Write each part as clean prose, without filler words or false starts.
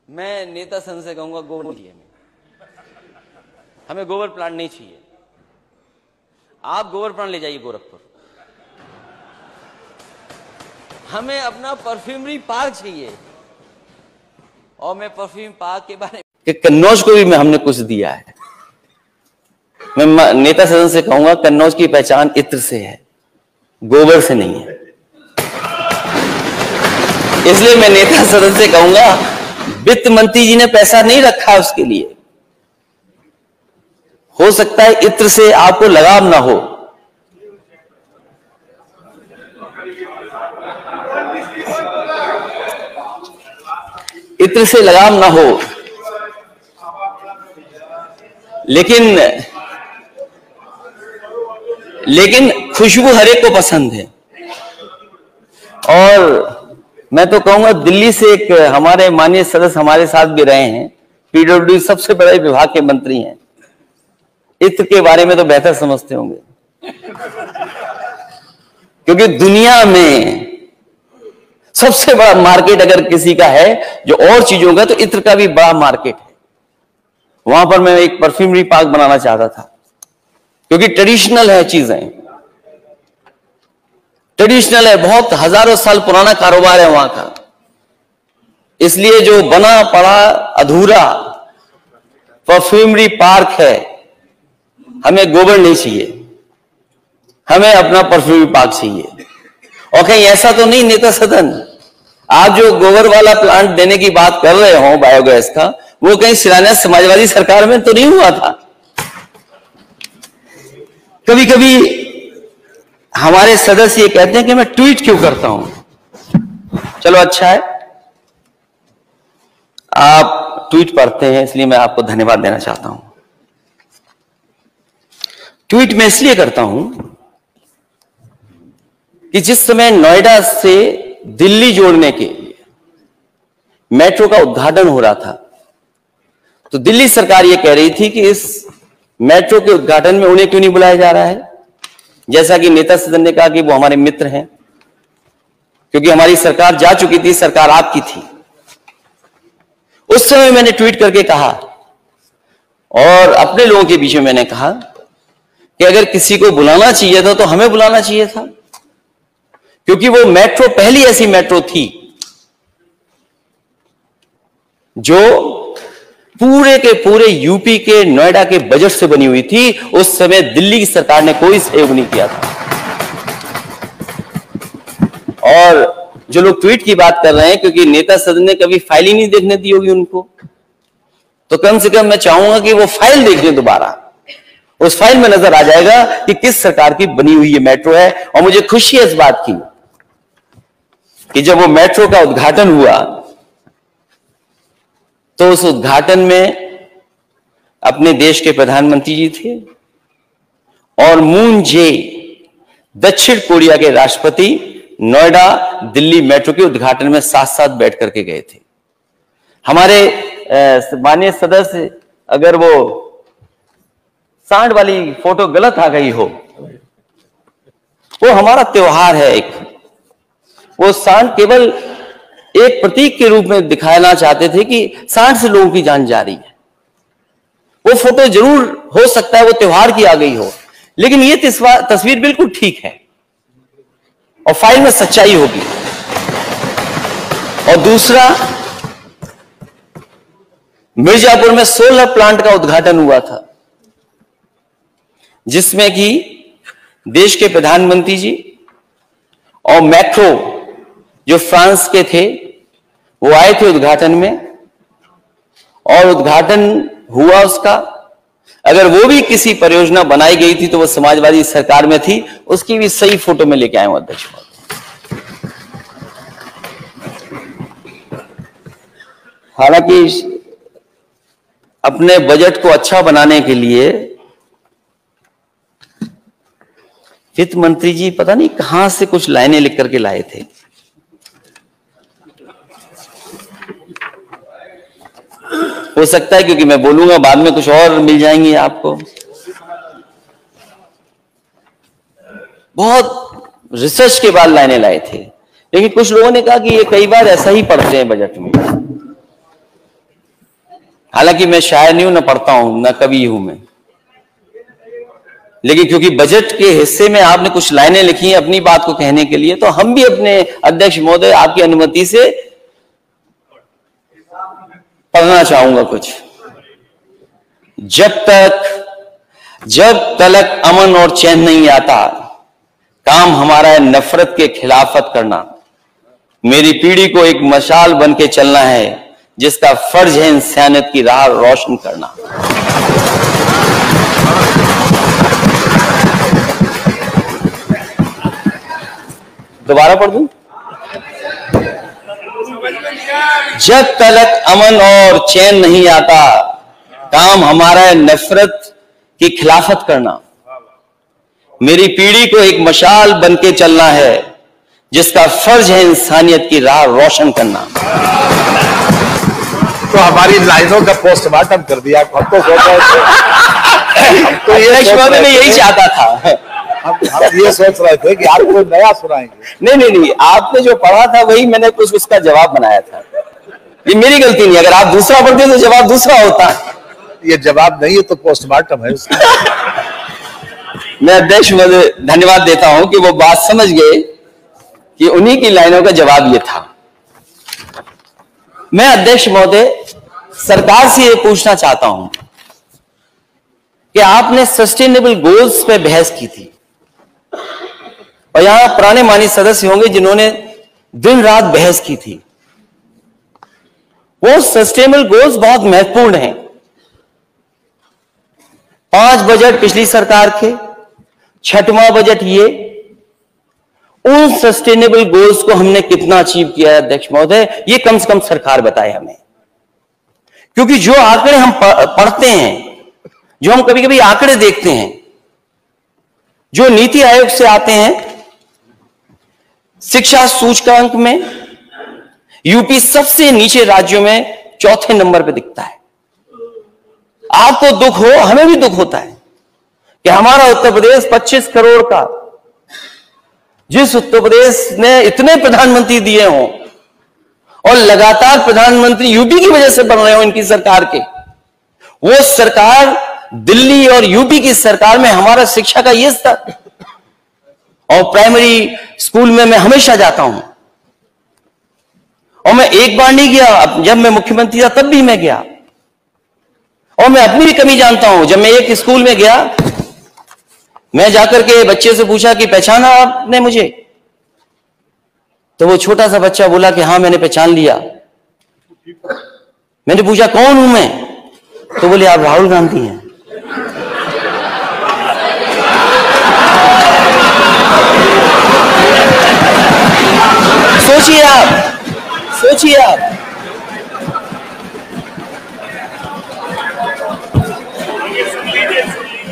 मैं नेता संघ से कहूंगा गोबर नहीं चाहिए, हमें गोबर प्लांट नहीं चाहिए। आप गोबर प्लांट ले जाइए गोरखपुर। हमें अपना परफ्यूमरी पार्क चाहिए। और मैं परफ्यूम पार्क के बारे में कन्नौज को भी हमने कुछ दिया है। मैं नेता सदन से कहूंगा कन्नौज की पहचान इत्र से है, गोबर से नहीं है। इसलिए मैं नेता सदन से कहूंगा वित्त मंत्री जी ने पैसा नहीं रखा उसके लिए। हो सकता है इत्र से आपको लगाव ना हो, इत्र से लगाव ना हो, लेकिन खुशबू हर एक को पसंद है। और मैं तो कहूंगा दिल्ली से एक हमारे माननीय सदस्य हमारे साथ भी रहे हैं, पीडब्ल्यूडी सबसे बड़े विभाग के मंत्री हैं, इत्र के बारे में तो बेहतर समझते होंगे, क्योंकि दुनिया में सबसे बड़ा मार्केट अगर किसी का है जो और चीजों का, तो इत्र का भी बड़ा मार्केट है। वहां पर मैं एक परफ्यूमरी पार्क बनाना चाहता था, क्योंकि ट्रेडिशनल है, चीजें ट्रेडिशनल है, बहुत हजारों साल पुराना कारोबार है वहां का। इसलिए जो बना पड़ा अधूरा परफ्यूमरी पार्क है, हमें गोबर नहीं चाहिए, हमें अपना परफ्यूमरी पार्क चाहिए। और कहीं ऐसा तो नहीं नेता सदन, आप जो गोबर वाला प्लांट देने की बात कर रहे हो बायोगैस का, वो कहीं शिलान्यास समाजवादी सरकार में तो नहीं हुआ था। कभी कभी हमारे सदस्य ये कहते हैं कि मैं ट्वीट क्यों करता हूं। चलो अच्छा है, आप ट्वीट पढ़ते हैं, इसलिए मैं आपको धन्यवाद देना चाहता हूं। ट्वीट मैं इसलिए करता हूं कि जिस समय नोएडा से दिल्ली जोड़ने के लिए मेट्रो का उद्घाटन हो रहा था, तो दिल्ली सरकार यह कह रही थी कि इस मेट्रो के उद्घाटन में उन्हें क्यों नहीं बुलाया जा रहा है। जैसा कि नेता सदन ने कहा कि वो हमारे मित्र हैं, क्योंकि हमारी सरकार जा चुकी थी, सरकार आपकी थी। उस समय मैंने ट्वीट करके कहा और अपने लोगों के बीच में मैंने कहा कि अगर किसी को बुलाना चाहिए था तो हमें बुलाना चाहिए था, क्योंकि वो मेट्रो पहली ऐसी मेट्रो थी जो पूरे के पूरे यूपी के नोएडा के बजट से बनी हुई थी। उस समय दिल्ली की सरकार ने कोई सहयोग नहीं किया था। और जो लोग ट्वीट की बात कर रहे हैं, क्योंकि नेता सदन ने कभी फाइल ही नहीं देखने दी होगी उनको, तो कम से कम मैं चाहूंगा कि वो फाइल देख लें दोबारा। उस फाइल में नजर आ जाएगा कि किस सरकार की बनी हुई ये मेट्रो है। और मुझे खुशी है इस बात की कि जब वो मेट्रो का उद्घाटन हुआ, तो उस उद्घाटन में अपने देश के प्रधानमंत्री जी थे और मून जे दक्षिण कोरिया के राष्ट्रपति नोएडा दिल्ली मेट्रो के उद्घाटन में साथ साथ बैठ करके गए थे। हमारे माननीय सदस्य, अगर वो सांड वाली फोटो गलत आ गई हो, वो हमारा त्योहार है एक, वो सांड केवल एक प्रतीक के रूप में दिखाना चाहते थे कि सांड से लोगों की जान जा रही है। वो फोटो जरूर हो सकता है वो त्योहार की आ गई हो, लेकिन ये तस्वीर बिल्कुल ठीक है और फाइल में सच्चाई होगी। और दूसरा, मिर्जापुर में 16 प्लांट का उद्घाटन हुआ था, जिसमें कि देश के प्रधानमंत्री जी और मैक्रो जो फ्रांस के थे वो आए थे उद्घाटन में, और उद्घाटन हुआ उसका। अगर वो भी किसी परियोजना बनाई गई थी तो वो समाजवादी सरकार में थी, उसकी भी सही फोटो में लेके आए हूं अध्यक्ष। हालांकि अपने बजट को अच्छा बनाने के लिए वित्त मंत्री जी पता नहीं कहां से कुछ लाइनें लिख करके लाए थे। हो सकता है क्योंकि मैं बोलूंगा बाद में कुछ और मिल जाएंगी आपको। बहुत रिसर्च के बाद लाइनें लाए थे, लेकिन कुछ लोगों ने कहा कि ये कई बार ऐसा ही पढ़ते हैं बजट में। हालांकि मैं शायर नहीं हूं, ना पढ़ता हूं, ना कवि हूं मैं, लेकिन क्योंकि बजट के हिस्से में आपने कुछ लाइनें लिखी हैं अपनी बात को कहने के लिए, तो हम भी अपने अध्यक्ष महोदय आपकी अनुमति से पढ़ना चाहूंगा कुछ। जब तलक अमन और चैन नहीं आता, काम हमारा है नफरत के खिलाफत करना। मेरी पीढ़ी को एक मशाल बन के चलना है, जिसका फर्ज है इंसानियत की राह रोशन करना। दोबारा पढ़ दूं? जब तलक अमन और चैन नहीं आता, काम हमारा है नफरत की खिलाफत करना। मेरी पीढ़ी को एक मशाल बन के चलना है, जिसका फर्ज है इंसानियत की राह रोशन करना। तो हमारी लाइनों का पोस्टमार्टम कर दिया, हम तो सोच रहे थे, तो यही चाहता था। हम ये सोच रहे थे कि आप कोई नया सुनाएंगे। नहीं, आपने जो पढ़ा था वही मैंने कुछ उसका जवाब बनाया था। ये मेरी गलती नहीं, अगर आप दूसरा पढ़ते तो जवाब दूसरा होता। ये जवाब नहीं है तो पोस्टमार्टम है उसका। मैं अध्यक्ष महोदय धन्यवाद देता हूं कि वो बात समझ गए कि उन्हीं की लाइनों का जवाब ये था। मैं अध्यक्ष महोदय सरकार से ये पूछना चाहता हूं कि आपने सस्टेनेबल गोल्स पे बहस की थी, और यहां पुराने माननीय सदस्य होंगे जिन्होंने दिन रात बहस की थी। वो सस्टेनेबल गोल्स बहुत महत्वपूर्ण हैं। 5 बजट पिछली सरकार के, 6वां बजट ये, उन सस्टेनेबल गोल्स को हमने कितना अचीव किया है अध्यक्ष महोदय, ये कम से कम सरकार बताए हमें। क्योंकि जो आंकड़े हम पढ़ते हैं, जो हम कभी कभी आंकड़े देखते हैं, जो नीति आयोग से आते हैं, शिक्षा सूचकांक में यूपी सबसे नीचे राज्यों में 4थे नंबर पे दिखता है। आपको दुख हो, हमें भी दुख होता है कि हमारा उत्तर प्रदेश 25 करोड़ का, जिस उत्तर प्रदेश ने इतने प्रधानमंत्री दिए हों और लगातार प्रधानमंत्री यूपी की वजह से बन रहे हो इनकी सरकार के, वो सरकार दिल्ली और यूपी की सरकार में हमारा शिक्षा का ये स्तर, और प्राइमरी स्कूल में मैं हमेशा जाता हूं, और मैं एक बार नहीं गया, जब मैं मुख्यमंत्री था तब भी मैं गया, और मैं अपनी भी कमी जानता हूं। जब मैं एक स्कूल में गया, मैं जाकर के बच्चे से पूछा कि पहचाना आपने मुझे? तो वो छोटा सा बच्चा बोला कि हाँ मैंने पहचान लिया। मैंने पूछा कौन हूं मैं? तो बोले आप राहुल गांधी हैं। सोचिए आप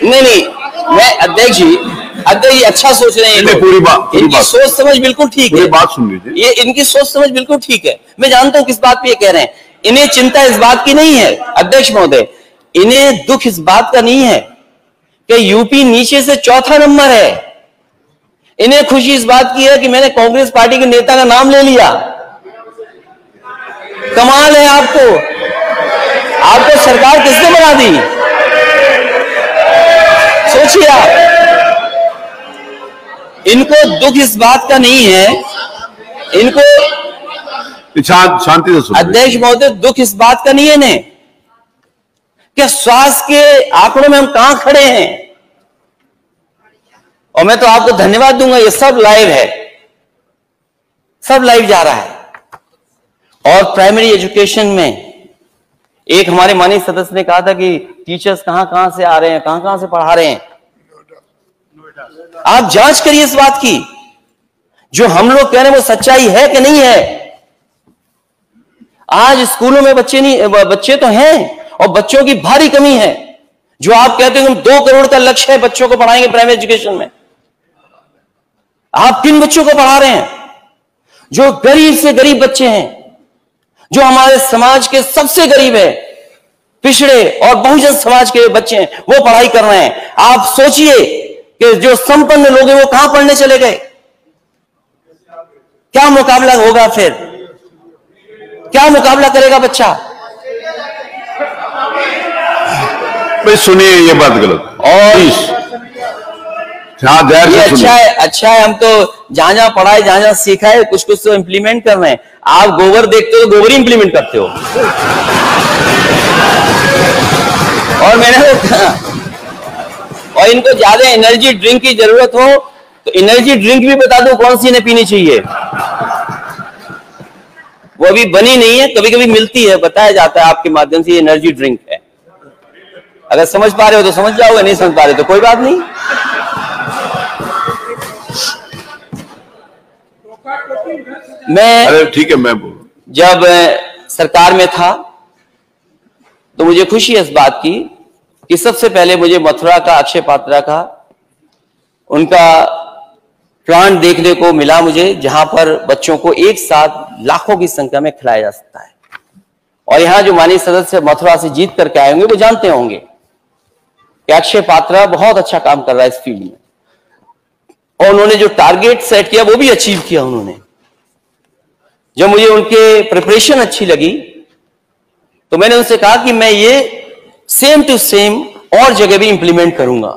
नहीं, मैं अध्यक्ष जी अच्छा सोच रहे हैं। पूरी बात, इनकी सोच समझ बिल्कुल ठीक है। बात सुन लीजिए, ये इनकी सोच समझ बिल्कुल ठीक है। मैं जानता हूं किस बात पे ये कह रहे हैं। इन्हें चिंता इस बात की नहीं है अध्यक्ष महोदय, इन्हें दुख इस बात का नहीं है कि यूपी नीचे से 4था नंबर है। इन्हें खुशी इस बात की है कि मैंने कांग्रेस पार्टी के नेता का नाम ले लिया। कमाल है आपको सरकार किसने बना दी? सोचिए आप। इनको दुख इस बात का नहीं है, इनको शांति से अध्यक्ष महोदय दुख इस बात का नहीं है इन्हें कि स्वास्थ्य के आंकड़ों में हम कहां खड़े हैं। और मैं तो आपको धन्यवाद दूंगा, ये सब लाइव है, सब लाइव जा रहा है। और प्राइमरी एजुकेशन में एक हमारे माननीय सदस्य ने कहा था कि टीचर्स कहां से आ रहे हैं, कहां से पढ़ा रहे हैं। आप जांच करिए इस बात की, जो हम लोग कह रहे हैं वो सच्चाई है कि नहीं है। आज स्कूलों में बच्चे तो हैं और बच्चों की भारी कमी है। जो आप कहते हैं हम 2 करोड़ का लक्ष्य है बच्चों को पढ़ाएंगे प्राइमरी एजुकेशन में, आप किन बच्चों को पढ़ा रहे हैं? जो गरीब से गरीब बच्चे हैं, जो हमारे समाज के सबसे गरीब है, पिछड़े और बहुजन समाज के बच्चे हैं, वो पढ़ाई कर रहे हैं। आप सोचिए कि जो संपन्न लोग हैं वो कहां पढ़ने चले गए? क्या मुकाबला होगा फिर? क्या मुकाबला करेगा बच्चा? पे सुनिए, ये बात गलत। और हाँ, ये अच्छा है, हम तो जहां जहां पढ़ाई, जहां जहां सीखा है, कुछ कुछ तो इम्प्लीमेंट कर रहे हैं। आप गोबर देखते हो, गोबर ही इम्प्लीमेंट करते हो। और मैंने कहा, और इनको ज्यादा एनर्जी ड्रिंक की जरूरत हो तो एनर्जी ड्रिंक भी बता दो कौन सी इन्हें पीनी चाहिए। वो अभी बनी नहीं है, कभी कभी मिलती है, बताया जाता है आपके माध्यम से, एनर्जी ड्रिंक है। अगर समझ पा रहे हो तो समझ जाओगे, नहीं समझ पा रहे तो कोई बात नहीं। मैं ठीक है, मैं जब सरकार में था तो मुझे खुशी है इस बात की कि सबसे पहले मुझे मथुरा का, अक्षय पात्रा का, उनका प्लांट देखने को मिला मुझे, जहां पर बच्चों को एक साथ लाखों की संख्या में खिलाया जा सकता है। और यहां जो माननीय सदस्य मथुरा से जीत करके आए होंगे वो जानते होंगे कि अक्षय पात्रा बहुत अच्छा काम कर रहा है इस फील्ड में, और उन्होंने जो टारगेट सेट किया वो भी अचीव किया उन्होंने। जब मुझे उनके प्रिपरेशन अच्छी लगी तो मैंने उनसे कहा कि मैं ये सेम टू सेम और जगह भी इंप्लीमेंट करूंगा।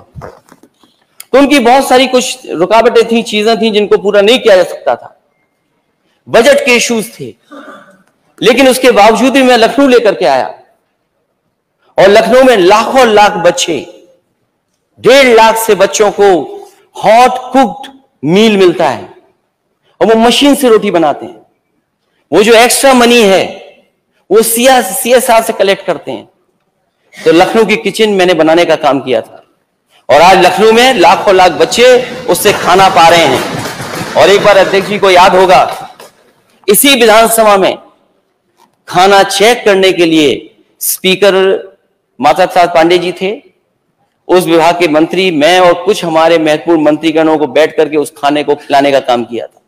तो उनकी बहुत सारी कुछ रुकावटें थी, चीजें थी जिनको पूरा नहीं किया जा सकता था, बजट के इश्यूज थे, लेकिन उसके बावजूद भी मैं लखनऊ लेकर के आया। और लखनऊ में लाखों लाख बच्चे, 1.5 लाख से बच्चों को हॉट कुक्ड मील मिलता है, और वो मशीन से रोटी बनाते हैं। वो जो एक्स्ट्रा मनी है वो CSR से कलेक्ट करते हैं। तो लखनऊ की किचन मैंने बनाने का काम किया था, और आज लखनऊ में लाखों लाख बच्चे उससे खाना पा रहे हैं। और एक बार अध्यक्ष जी को याद होगा, इसी विधानसभा में खाना चेक करने के लिए स्पीकर माता प्रसाद पांडे जी थे, उस विभाग के मंत्री, मैं और कुछ हमारे महत्वपूर्ण मंत्रीगणों को बैठ करके उस खाने को खिलाने का काम किया था।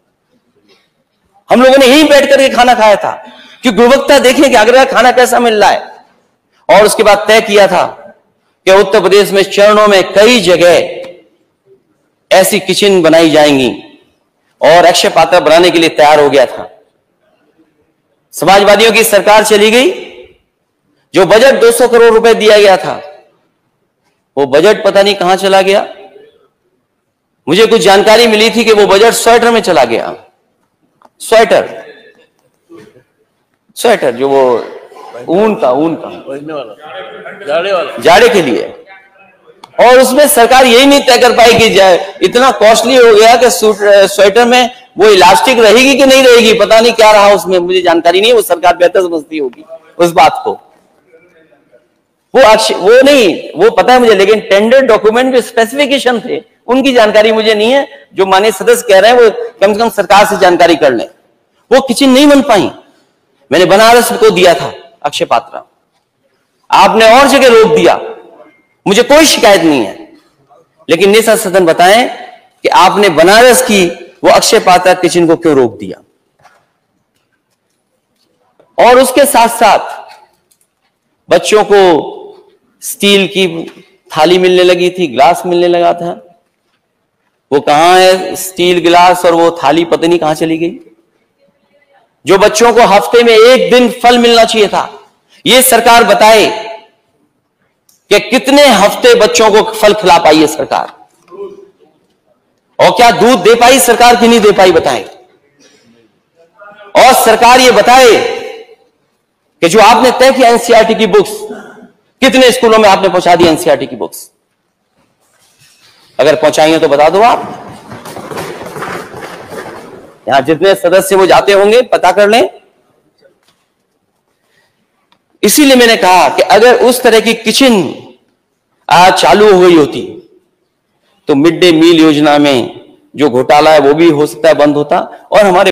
हम लोगों ने यहीं बैठ करके खाना खाया था कि गुणवत्ता देखें कि आगरा का खाना कैसा मिल रहा है। और उसके बाद तय किया था कि उत्तर प्रदेश में चरणों में कई जगह ऐसी किचन बनाई जाएंगी, और अक्षय पात्रा बनाने के लिए तैयार हो गया था। समाजवादियों की सरकार चली गई, जो बजट 200 करोड़ रुपए दिया गया था वो बजट पता नहीं कहां चला गया। मुझे कुछ जानकारी मिली थी कि वो बजट स्वेटर में चला गया। स्वेटर जो वो ऊन का जाड़े के लिए, और उसमें सरकार यही नहीं तय कर पाई कि इतना कॉस्टली हो गया कि स्वेटर में वो इलास्टिक रहेगी कि नहीं रहेगी, पता नहीं क्या रहा उसमें, मुझे जानकारी नहीं है, वो सरकार बेहतर समझती होगी उस बात को। वो नहीं, वो पता है मुझे, लेकिन टेंडर डॉक्यूमेंट जो स्पेसिफिकेशन थे उनकी जानकारी मुझे नहीं है। जो माननीय सदस्य कह रहे हैं वो कम से कम सरकार से जानकारी कर लें। वो किचन नहीं बन पाई। मैंने बनारस को दिया था अक्षय पात्रा, आपने और जगह रोक दिया, मुझे कोई शिकायत नहीं है, लेकिन नेता सदन बताएं कि आपने बनारस की वो अक्षय पात्रा किचन को क्यों रोक दिया। और उसके साथ साथ बच्चों को स्टील की थाली मिलने लगी थी, ग्लास मिलने लगा था, वो कहां है स्टील गिलास और वो थाली पता नहीं कहां चली गई। जो बच्चों को हफ्ते में 1 दिन फल मिलना चाहिए था, ये सरकार बताए कि कितने हफ्ते बच्चों को फल खिला पाई है सरकार, और क्या दूध दे पाई सरकार कि नहीं दे पाई बताएं। और सरकार ये बताए कि जो आपने तय किया एनसीईआरटी की बुक्स, कितने स्कूलों में आपने पहुंचा दी एनसीईआरटी की बुक्स, अगर पहुंचाई है तो बता दो। आप यहां जितने सदस्य वो जाते होंगे पता कर लें। इसीलिए मैंने कहा कि अगर उस तरह की किचन आज चालू हो गई होती तो मिड डे मील योजना में जो घोटाला है वो भी हो सकता है बंद होता, और हमारे